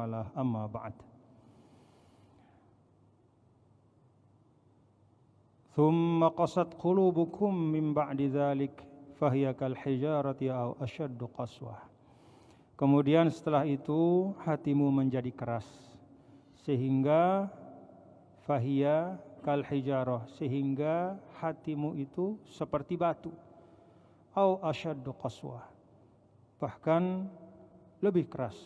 ta'ala, amma ba'd. Thumma qasat qulubukum min ba'di dzalik fahiya kal hijarati aw ashaddu qaswah. Kemudian setelah itu hatimu menjadi keras sehingga fahiya kal hijarah, sehingga hatimu itu seperti batu, aw ashaddu qaswah, bahkan lebih keras.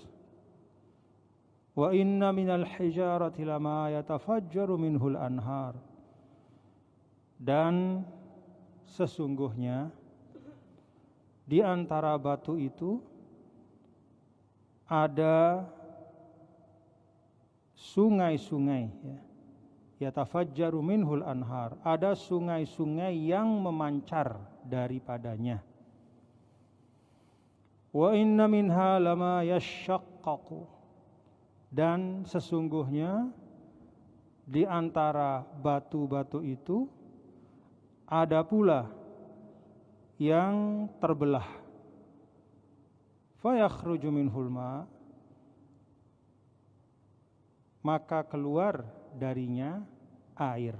Wa inna minal hijarati lama yatafajjaru minhul anhar, dan sesungguhnya di antara batu itu ada sungai-sungai, yatafajjaru minhul anhar, ada sungai-sungai yang memancar daripadanya. Wa inna minha lama yashaqqaqu, dan sesungguhnya di antara batu-batu itu ada pula yang terbelah. Fayakhruju minhul ma, maka keluar darinya air.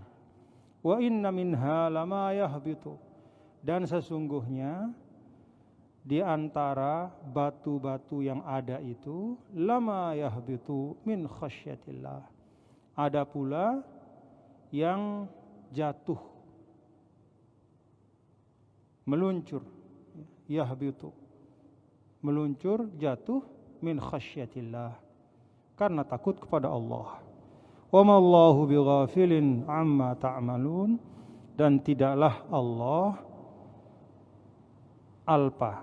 Wa inna minha lama yahbitu, dan sesungguhnya di antara batu-batu yang ada itu lama yahbitu min khasyatillah, ada pula yang jatuh, meluncur, yahbitu, meluncur, jatuh, min khasyatillah, karena takut kepada Allah. Wa ma Allahu bighafilin amma ta'malun, dan tidaklah Allah alpa,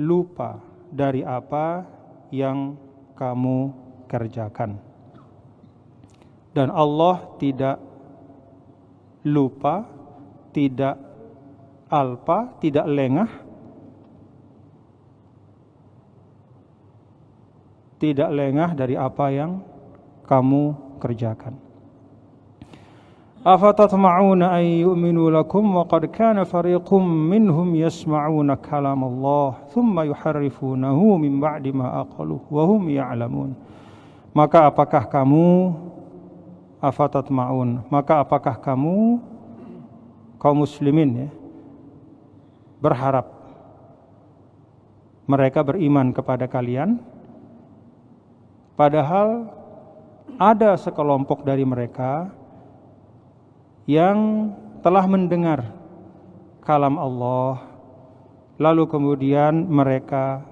lupa dari apa yang kamu kerjakan. Dan Allah tidak lupa, tidak alpa, tidak lengah, tidak lengah dari apa yang kamu kerjakan. Afatatma'una an yu'minu lakum wa qad kana fariqum minhum yasma'una kalam Allah thumma yuharrifunahu min ba'di ma aqaluhu wa hum ya'lamun. Maka apakah kamu kaum muslimin berharap mereka beriman kepada kalian, padahal ada sekelompok dari mereka yang telah mendengar kalam Allah, lalu kemudian mereka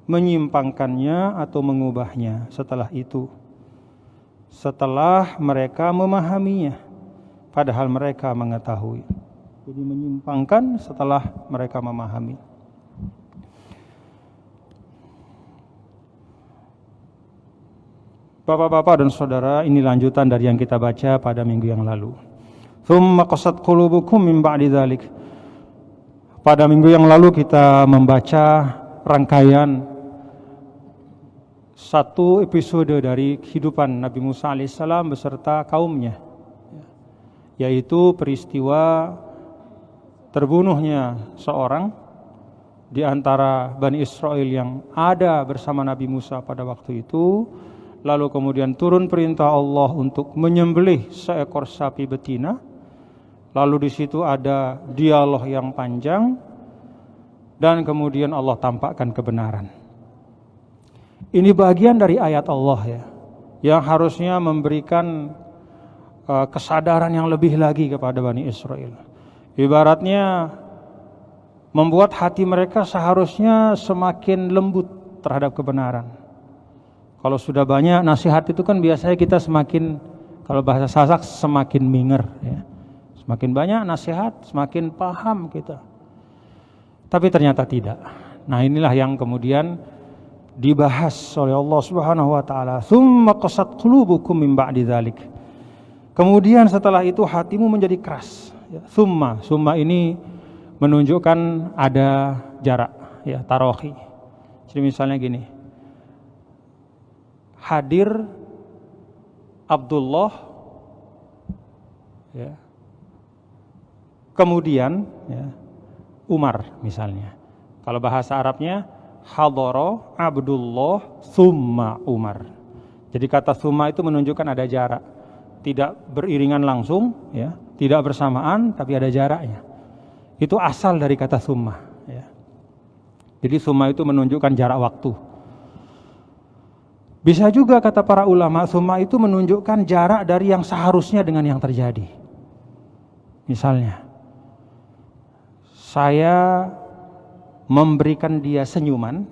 menyimpangkannya atau mengubahnya setelah itu, setelah mereka memahaminya, padahal mereka mengetahui. Jadi menyimpangkan setelah mereka memahami. Bapak-bapak dan saudara, ini lanjutan dari yang kita baca pada minggu yang lalu. Tsumma qasat qulubukum min ba'di dzalik. Pada minggu yang lalu kita membaca rangkaian satu episode dari kehidupan Nabi Musa alaihissalam beserta kaumnya, yaitu peristiwa terbunuhnya seorang di antara Bani Israel yang ada bersama Nabi Musa pada waktu itu. Lalu kemudian turun perintah Allah untuk menyembelih seekor sapi betina. Lalu di situ ada dialog yang panjang dan kemudian Allah tampakkan kebenaran. Ini bagian dari ayat Allah yang harusnya memberikan kesadaran yang lebih lagi kepada Bani Israel. Ibaratnya membuat hati mereka seharusnya semakin lembut terhadap kebenaran. Kalau sudah banyak nasihat itu kan biasanya kita semakin, kalau bahasa Sasak, semakin minger Semakin banyak nasihat, semakin paham kita. Tapi ternyata tidak. Nah, inilah yang kemudian dibahas oleh Allah Subhanahu wa taala. Tsumma qasat qulubukum min ba'di dzalik. Kemudian setelah itu hatimu menjadi keras. Summa ini menunjukkan ada jarak, tarohi. Jadi misalnya gini. Hadir Abdullah, kemudian Umar misalnya. Kalau bahasa Arabnya hadara Abdullah summa Umar. Jadi kata summa itu menunjukkan ada jarak, tidak beriringan langsung, ya, tidak bersamaan, tapi ada jaraknya. Itu asal dari kata summa, ya. Jadi summa itu menunjukkan jarak waktu. Bisa juga kata para ulama, summa itu menunjukkan jarak dari yang seharusnya dengan yang terjadi. Misalnya, saya memberikan dia senyuman,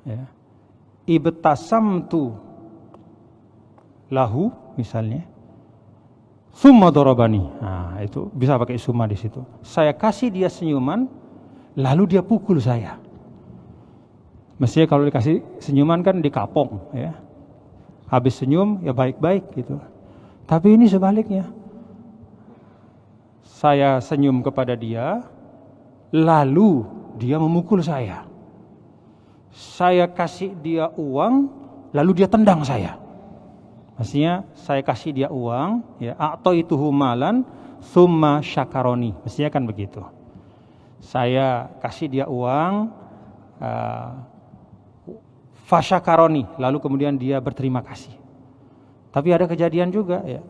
ya, ibtasamtu lahu misalnya, summa darabani. Nah, itu bisa pakai summa di situ. Saya kasih dia senyuman, lalu dia pukul saya. Mestinya kalau dikasih senyuman kan dikapong, ya. Habis senyum ya baik-baik gitu. Tapi ini sebaliknya. Saya senyum kepada dia, lalu dia memukul saya. Saya kasih dia uang, lalu dia tendang saya. Mestinya saya kasih dia uang, ya, a'taituhu malan summa syakaroni. Mestinya kan begitu. Saya kasih dia uang, fasyakaroni, lalu kemudian dia berterima kasih. Tapi ada kejadian juga, ya.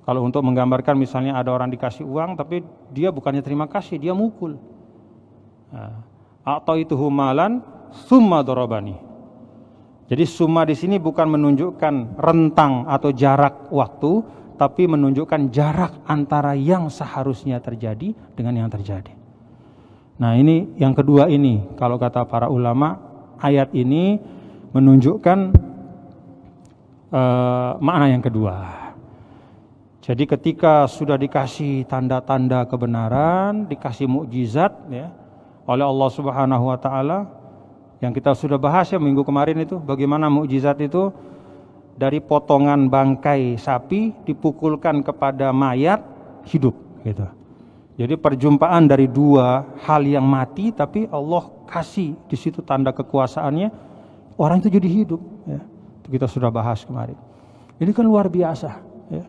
Kalau untuk menggambarkan misalnya ada orang dikasih uang tapi dia bukannya terima kasih, dia mukul. A'taituhu malan summa darabani. Jadi summa di sini bukan menunjukkan rentang atau jarak waktu, tapi menunjukkan jarak antara yang seharusnya terjadi dengan yang terjadi. Nah, ini yang kedua ini, kalau kata para ulama, ayat ini menunjukkan makna yang kedua. Jadi ketika sudah dikasih tanda-tanda kebenaran, dikasih mukjizat, ya, oleh Allah Subhanahu wa taala, yang kita sudah bahas ya minggu kemarin itu, bagaimana mukjizat itu dari potongan bangkai sapi dipukulkan kepada mayat hidup gitu. Jadi perjumpaan dari dua hal yang mati, tapi Allah kasih di situ tanda kekuasaannya, orang itu jadi hidup, ya. Itu kita sudah bahas kemarin. Ini kan luar biasa, ya.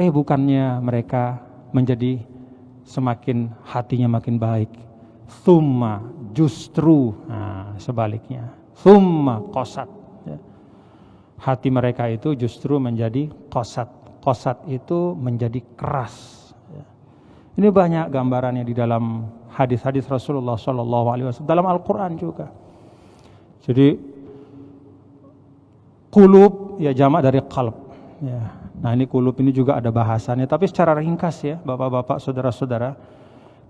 Bukannya mereka menjadi semakin hatinya makin baik, summa justru, nah, sebaliknya, summa qasat, ya. Hati mereka itu justru menjadi qasat. Qasat itu menjadi keras, ya. Ini banyak gambarannya di dalam hadis-hadis Rasulullah SAW, dalam Al-Quran juga. Jadi qulub ya jamak dari qalb, ya. Nah, ini qulub ini juga ada bahasannya, tapi secara ringkas ya Bapak-bapak, saudara-saudara.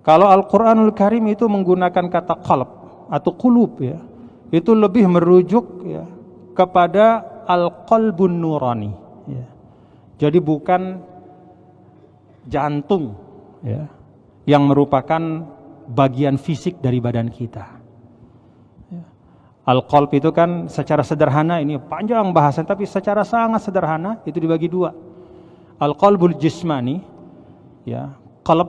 Kalau Al-Qur'anul Karim itu menggunakan kata qalb atau qulub, ya, itu lebih merujuk, ya, kepada al-qalbun nurani, ya. Jadi bukan jantung, ya, yang merupakan bagian fisik dari badan kita. Al-qalb itu kan secara sederhana, ini panjang bahasan, tapi secara sangat sederhana itu dibagi dua. Al-qalbul jismani, ya, qalb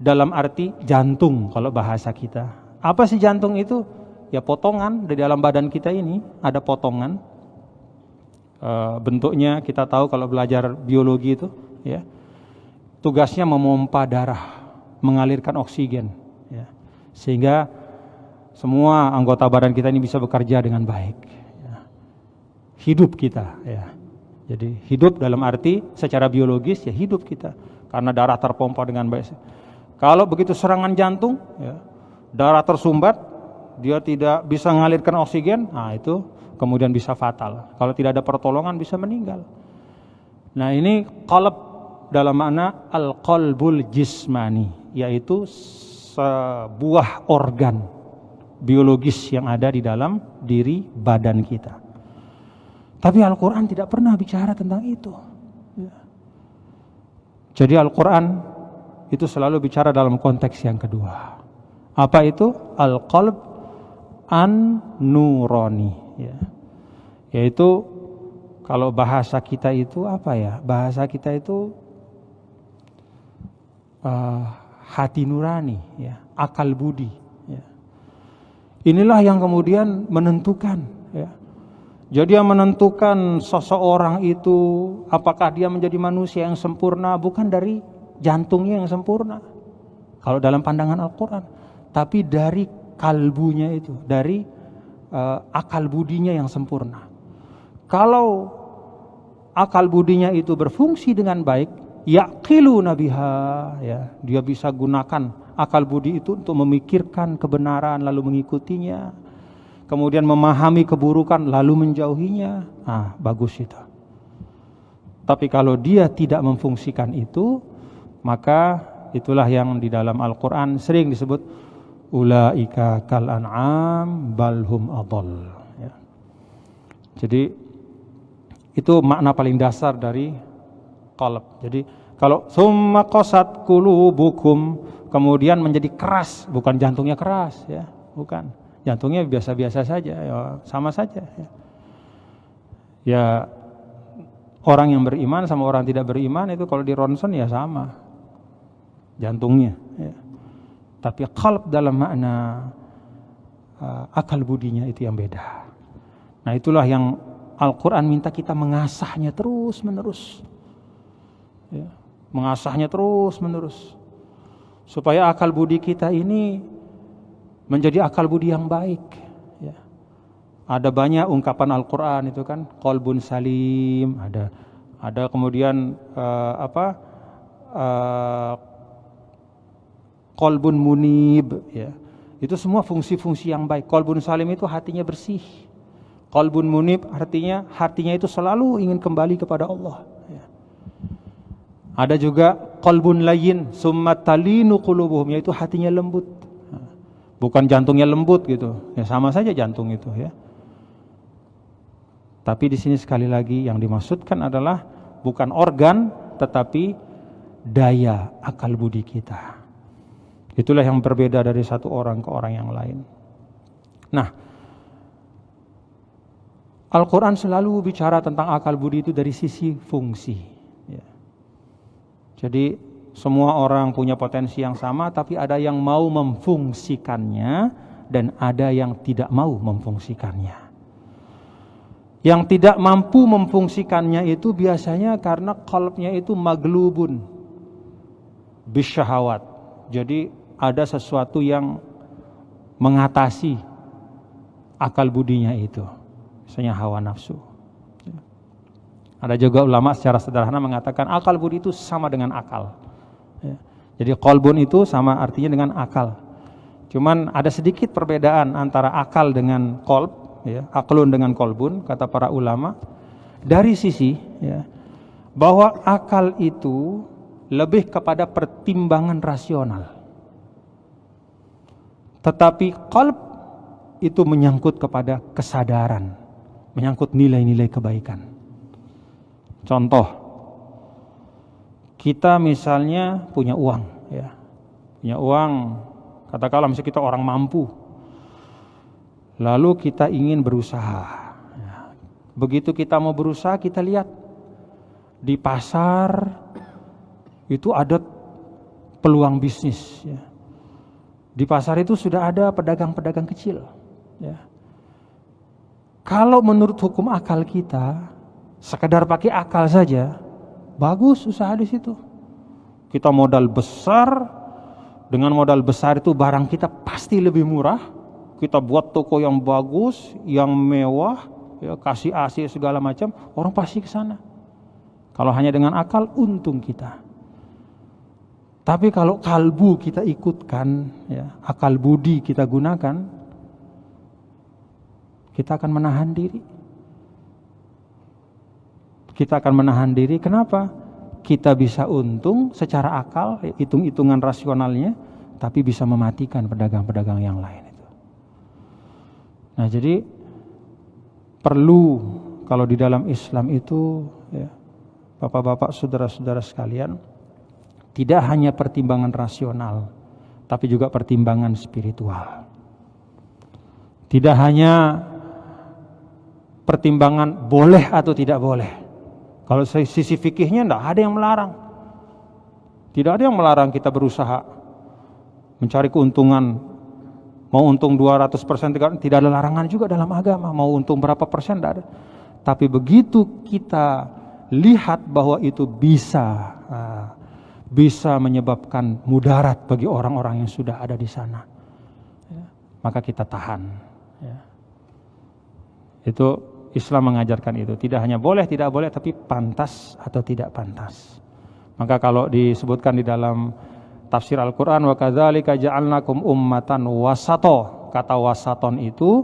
dalam arti jantung kalau bahasa kita. Apa sih jantung itu? Ya potongan di dalam badan kita ini, ada potongan. Bentuknya kita tahu kalau belajar biologi itu, ya. Tugasnya memompa darah, mengalirkan oksigen, ya. Sehingga semua anggota badan kita ini bisa bekerja dengan baik, ya. Hidup kita, ya. Jadi hidup dalam arti secara biologis ya hidup kita, karena darah terpompa dengan baik. Kalau begitu serangan jantung, ya, darah tersumbat, dia tidak bisa mengalirkan oksigen, nah itu kemudian bisa fatal. Kalau tidak ada pertolongan bisa meninggal. Nah, ini qalb dalam makna al-qalbul jismani, yaitu sebuah organ biologis yang ada di dalam diri badan kita. Tapi Al-Quran tidak pernah bicara tentang itu, ya. Jadi Al-Quran itu selalu bicara dalam konteks yang kedua. Apa itu? Al-qalb an-nurani, ya. Yaitu kalau bahasa kita itu apa ya? Bahasa kita itu hati nurani, ya, akal budi, ya. Inilah yang kemudian menentukan, ya. Jadi yang menentukan seseorang itu apakah dia menjadi manusia yang sempurna bukan dari jantungnya yang sempurna, Kalau dalam pandangan Al-Quran. Tapi dari kalbunya itu, dari akal budinya yang sempurna. Kalau akal budinya itu berfungsi dengan baik, yaqiluna biha, ya, dia bisa gunakan akal budi itu untuk memikirkan kebenaran lalu mengikutinya. Kemudian memahami keburukan lalu menjauhinya. Bagus itu. Tapi kalau dia tidak memfungsikan itu, maka itulah yang di dalam Al-Quran sering disebut ulaika kal an'am balhum adall, ya. Jadi itu makna paling dasar dari qalb. Jadi kalau summa qasat qulubukum, kemudian menjadi keras, bukan jantungnya keras, ya, bukan. Jantungnya biasa-biasa saja, ya, sama saja, ya. Ya, orang yang beriman sama orang tidak beriman itu kalau di ronsen ya sama jantungnya, ya. Tapi qalb dalam makna akal budinya itu yang beda. Nah, itulah yang Al-Quran minta kita mengasahnya terus menerus, ya. Mengasahnya terus menerus supaya akal budi kita ini menjadi akal budi yang baik, ya. Ada banyak ungkapan Al-Quran itu kan, qalbun salim, ada kemudian qalbun munib, ya. Itu semua fungsi-fungsi yang baik. Qalbun salim itu hatinya bersih. Qalbun munib artinya hatinya itu selalu ingin kembali kepada Allah, ya. Ada juga qalbun layyin summa talinu qulubuhum, yaitu hatinya lembut. Bukan jantungnya lembut gitu. Ya sama saja jantung itu, ya. Tapi di sini sekali lagi yang dimaksudkan adalah bukan organ tetapi daya akal budi kita. Itulah yang berbeda dari satu orang ke orang yang lain. Nah, Al-Quran selalu bicara tentang akal budi itu dari sisi fungsi, ya. Jadi semua orang punya potensi yang sama, tapi ada yang mau memfungsikannya dan ada yang tidak mau memfungsikannya. Yang tidak mampu memfungsikannya itu biasanya karena qalbnya itu maglubun bisyahawat. Jadi ada sesuatu yang mengatasi akal budinya itu, misalnya hawa nafsu. Ada juga ulama secara sederhana mengatakan akal budi itu sama dengan akal, ya. Jadi qalbun itu sama artinya dengan akal. Cuman ada sedikit perbedaan antara akal dengan qalb, ya, aklun dengan qalbun, kata para ulama. Dari sisi, ya, bahwa akal itu lebih kepada pertimbangan rasional. Tetapi qalb itu menyangkut kepada kesadaran, menyangkut nilai-nilai kebaikan. Contoh, kita misalnya punya uang, ya. Punya uang, katakanlah misalnya kita orang mampu. Lalu kita ingin berusaha, ya. Begitu kita mau berusaha, kita lihat di pasar itu ada peluang bisnis, ya. Di pasar itu sudah ada pedagang-pedagang kecil, ya. Kalau menurut hukum akal kita, sekedar pakai akal saja, bagus usaha di situ. Kita modal besar, dengan modal besar itu barang kita pasti lebih murah. Kita buat toko yang bagus, yang mewah, ya, kasih AC segala macam, orang pasti ke sana. Kalau hanya dengan akal, untung kita. Tapi kalau kalbu kita ikutkan, ya, akal budi kita gunakan, kita akan menahan diri. Kita akan menahan diri. Kenapa? Kita bisa untung secara akal, hitung-hitungan rasionalnya, tapi bisa mematikan pedagang-pedagang yang lain itu. Nah, jadi perlu kalau di dalam Islam itu, ya, bapak-bapak, saudara-saudara sekalian, tidak hanya pertimbangan rasional, tapi juga pertimbangan spiritual. Tidak hanya pertimbangan boleh atau tidak boleh. Kalau sisi fikihnya tidak ada yang melarang. Tidak ada yang melarang kita berusaha mencari keuntungan. Mau untung 200%, tidak ada larangan juga dalam agama. Mau untung berapa persen, tidak ada. Tapi begitu kita lihat bahwa itu bisa bisa menyebabkan mudarat bagi orang-orang yang sudah ada di sana, ya, maka kita tahan. Ya. Itu Islam mengajarkan itu. Tidak hanya boleh, tidak boleh, tapi pantas atau tidak pantas. Maka kalau disebutkan di dalam tafsir Al-Quran, wa kadzalika ja'alnakum ummatan wasato, kata wasaton itu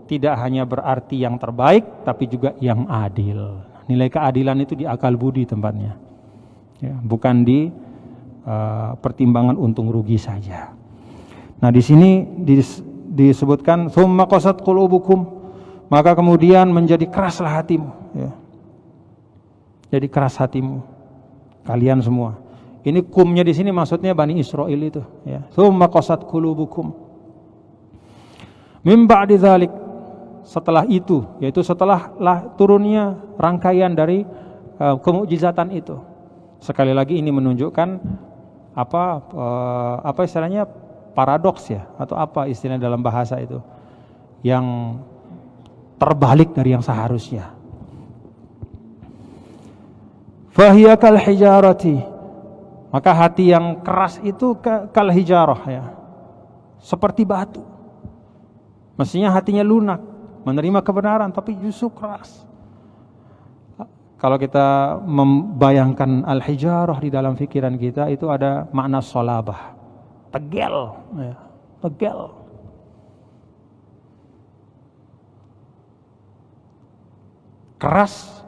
tidak hanya berarti yang terbaik, tapi juga yang adil. Nilai keadilan itu di akal budi tempatnya, ya, bukan di pertimbangan untung rugi saja. Nah, di sini disebutkan tsumma qasat qulubukum, maka kemudian menjadi keraslah hatimu, ya. Jadi keras hatimu kalian semua. Ini kumnya di sini maksudnya Bani Israil itu, ya. Tsumma qasat qulubukum mim ba'di dzalik, setelah itu, yaitu setelah turunnya rangkaian dari kemukjizatan itu. Sekali lagi ini menunjukkan apa istilahnya, paradoks ya, atau apa istilahnya dalam bahasa itu, yang terbalik dari yang seharusnya. Fahiya kal hijarati, maka hati yang keras itu kal hijarah, ya, seperti batu. Mestinya hatinya lunak, menerima kebenaran, tapi justru keras. Kalau kita membayangkan al-hijarah di dalam pikiran kita, itu ada makna solabah, tegel, ya, tegel. Keras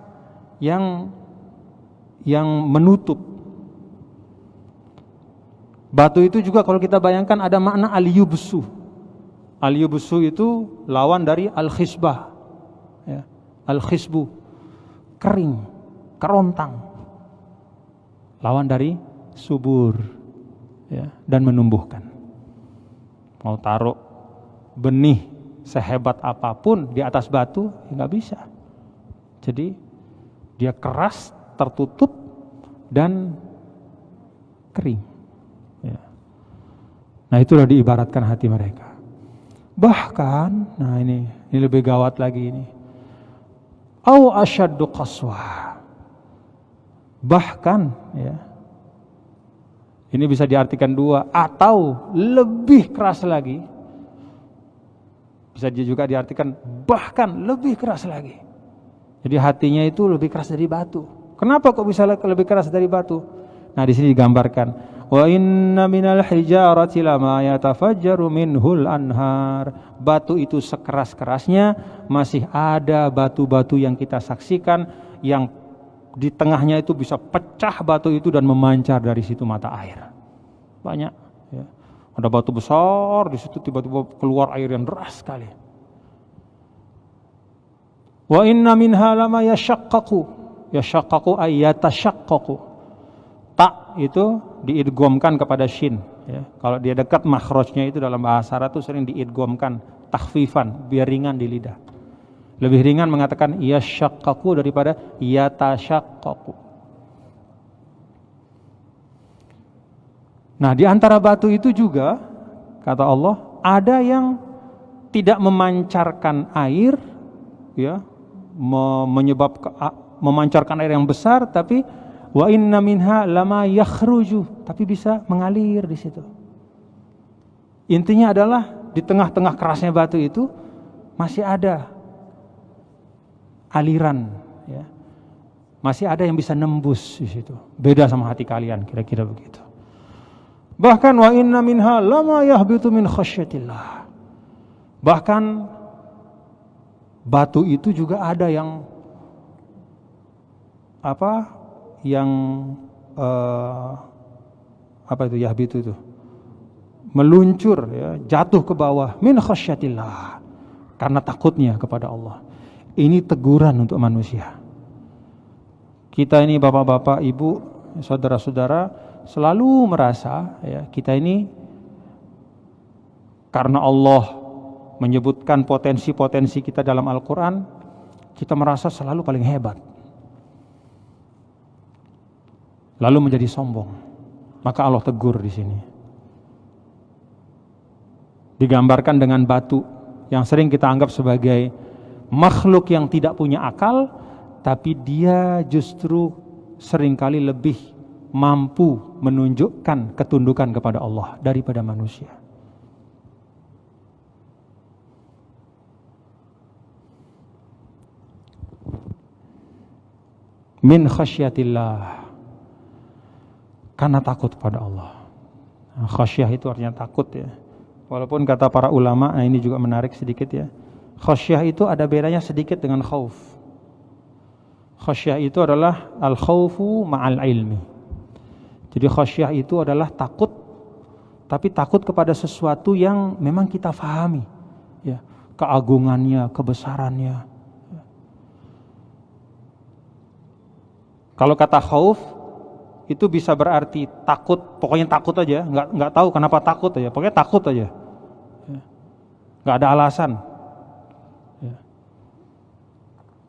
yang menutup. Batu itu juga kalau kita bayangkan ada makna al-yubsu. Al-yubsu itu lawan dari al-khisbah, ya, al-khisbu, kering, kerontang, lawan dari subur, ya, dan menumbuhkan. Mau taruh benih sehebat apapun di atas batu, ya nggak bisa. Jadi dia keras, tertutup, dan kering, ya. Nah, itulah diibaratkan hati mereka. Bahkan, nah ini lebih gawat lagi ini. Au asyaddu qaswah. Bahkan, ya, ini bisa diartikan dua, atau lebih keras lagi. Bisa juga diartikan bahkan lebih keras lagi. Jadi hatinya itu lebih keras dari batu. Kenapa kok bisa lebih keras dari batu? Nah, di sini digambarkan, wa inna minal hijarati lama yatafajjaru minhul anhar. Batu itu sekeras-kerasnya masih ada batu-batu yang kita saksikan yang di tengahnya itu bisa pecah batu itu dan memancar dari situ mata air. Banyak, ya. Ada batu besar di situ tiba-tiba keluar air yang deras sekali. Wa inna minha lama yashaqqaqu ay yatashaqqaqu. Tak itu diidghamkan kepada shin, ya. Kalau dia dekat makhrajnya itu dalam bahasa Arab itu sering diidghamkan takhfifan biar ringan di lidah. Lebih ringan mengatakan yashaqqaqu daripada yatashaqqaqu. Nah, di antara batu itu juga kata Allah ada yang tidak memancarkan air, ya, memancarkan air yang besar, tapi wa inna minha lama yakhruju, tapi bisa mengalir di situ. Intinya adalah di tengah-tengah kerasnya batu itu masih ada aliran, ya. Masih ada yang bisa nembus di situ. Beda sama hati kalian, kira-kira begitu. Bahkan wa inna minha lama yahbitu min khasyatillah. Bahkan batu itu juga ada yang yahbitu itu meluncur, ya, jatuh ke bawah min khasyatillah karena takutnya kepada Allah. Ini teguran untuk manusia. Kita ini bapak-bapak, ibu, saudara-saudara selalu merasa, ya, kita ini karena Allah menyebutkan potensi-potensi kita dalam Al-Quran, kita merasa selalu paling hebat, lalu menjadi sombong. Maka Allah tegur di sini. Digambarkan dengan batu yang sering kita anggap sebagai makhluk yang tidak punya akal, tapi dia justru seringkali lebih mampu menunjukkan ketundukan kepada Allah daripada manusia. Min khasyatillah, karena takut pada Allah. Khasyah itu artinya takut ya. Walaupun kata para ulama, nah ini juga menarik sedikit ya. Khasyah itu ada bedanya sedikit dengan khauf. Khasyah itu adalah al-khaufu ma'al ilmi. Jadi khasyah itu adalah takut, tapi takut kepada sesuatu yang memang kita fahami ya, keagungannya, kebesarannya. Kalau kata khauf itu bisa berarti takut, pokoknya takut aja, nggak tahu kenapa takut aja, pokoknya takut aja, nggak ada alasan.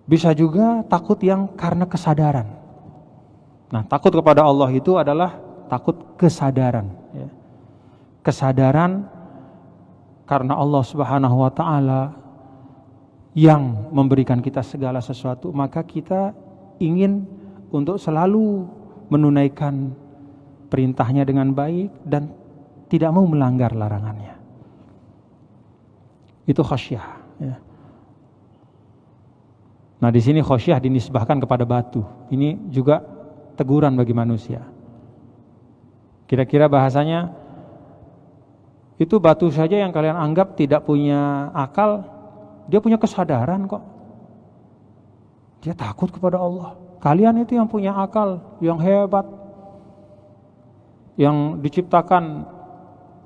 Bisa juga takut yang karena kesadaran. Nah, takut kepada Allah itu adalah takut kesadaran. Kesadaran karena Allah Subhanahu Wa Taala yang memberikan kita segala sesuatu, maka kita ingin untuk selalu menunaikan perintahnya dengan baik dan tidak mau melanggar larangannya. Itu khasyah ya. Nah, di sini khasyah dinisbahkan kepada batu. Ini juga teguran bagi manusia. Kira-kira bahasanya, itu batu saja yang kalian anggap tidak punya akal, dia punya kesadaran kok. Dia takut kepada Allah. Kalian itu yang punya akal, yang hebat, yang diciptakan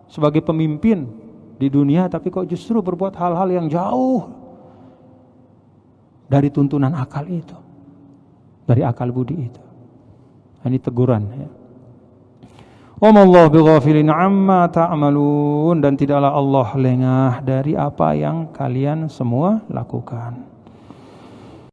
sebagai pemimpin di dunia, tapi kok justru berbuat hal-hal yang jauh dari tuntunan akal itu, dari akal budi itu. Ini teguran ya. Wa mallahu bighafilin amma ta'malun, dan tidaklah Allah lengah dari apa yang kalian semua lakukan.